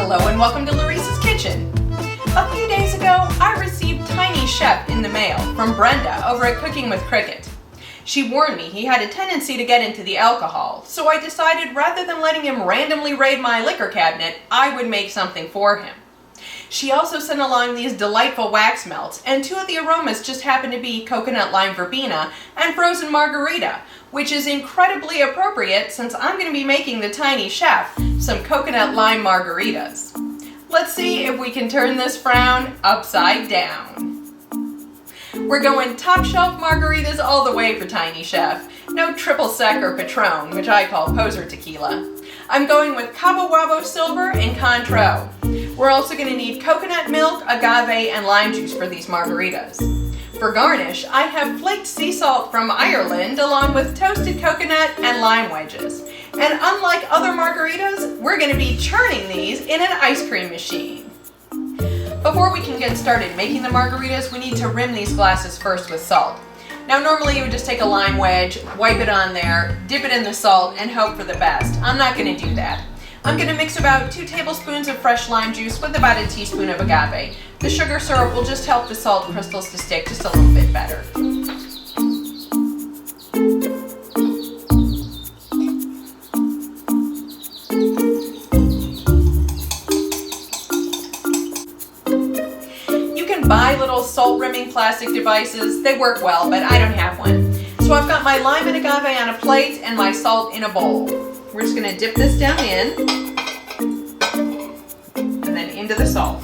Hello and welcome to Laurice's Kitchen. A few days ago, I received Tiny Chef in the mail from Brenda over at Cooking with Cricket. She warned me he had a tendency to get into the alcohol, so I decided rather than letting him randomly raid my liquor cabinet, I would make something for him. She also sent along these delightful wax melts, and two of the aromas just happen to be coconut lime verbena and frozen margarita, which is incredibly appropriate since I'm going to be making the Tiny Chef some coconut lime margaritas. Let's see if we can turn this frown upside down. We're going top shelf margaritas all the way for Tiny Chef. No triple sec or Patron, which I call poser tequila. I'm going with Cabo Wabo Silver and Cointreau. We're also going to need coconut milk, agave, and lime juice for these margaritas. For garnish, I have flaked sea salt from Ireland along with toasted coconut and lime wedges. And unlike other margaritas, we're going to be churning these in an ice cream machine. Before we can get started making the margaritas, we need to rim these glasses first with salt. Now normally you would just take a lime wedge, wipe it on there, dip it in the salt, and hope for the best. I'm not going to do that. I'm going to mix about 2 tablespoons of fresh lime juice with about a teaspoon of agave. The sugar syrup will just help the salt crystals to stick just a little bit better. You can buy little salt rimming plastic devices. They work well, but I don't have one. So I've got my lime and agave on a plate and my salt in a bowl. We're just going to dip this down in and then into the salt.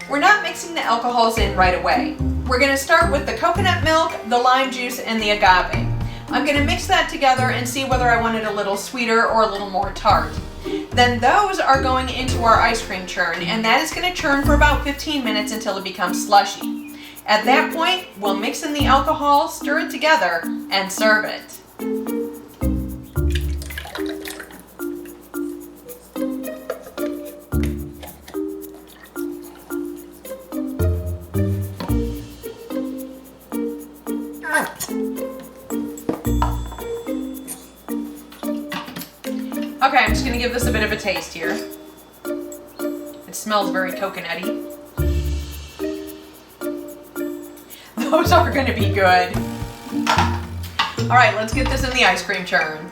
We're not mixing the alcohols in right away. We're going to start with the coconut milk, the lime juice, and the agave. I'm going to mix that together and see whether I want it a little sweeter or a little more tart. Then those are going into our ice cream churn, and that is going to churn for about 15 minutes until it becomes slushy. At that point, we'll mix in the alcohol, stir it together, and serve it. Okay, I'm just going to give this a bit of a taste here. It smells very coconutty. Those are going to be good. Alright, let's get this in the ice cream churn.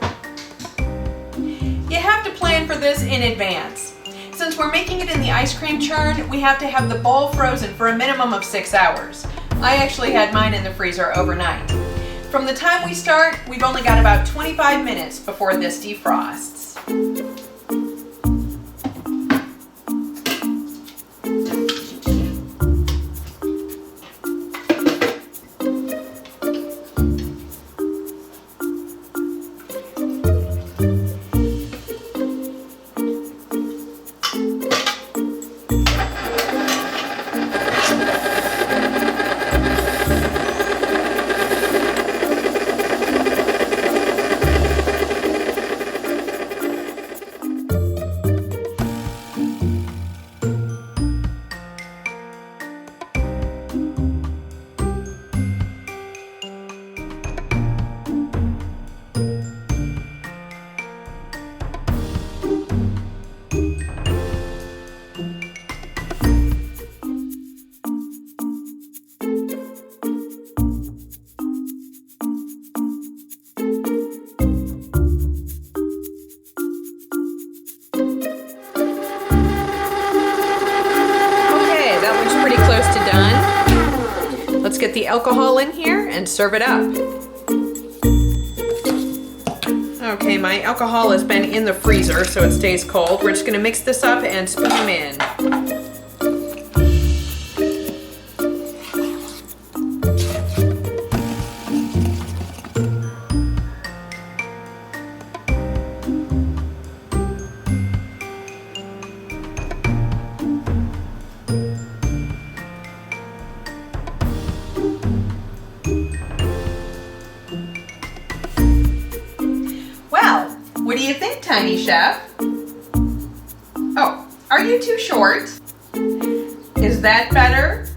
You have to plan for this in advance. Since we're making it in the ice cream churn, we have to have the bowl frozen for a minimum of 6 hours. I actually had mine in the freezer overnight. From the time we start, we've only got about 25 minutes before this defrosts. Let's get the alcohol in here and serve it up. Okay, my alcohol has been in the freezer so it stays cold. We're just going to mix this up and spoon them in. What do you think, Tiny Chef? Oh, are you too short? Is that better?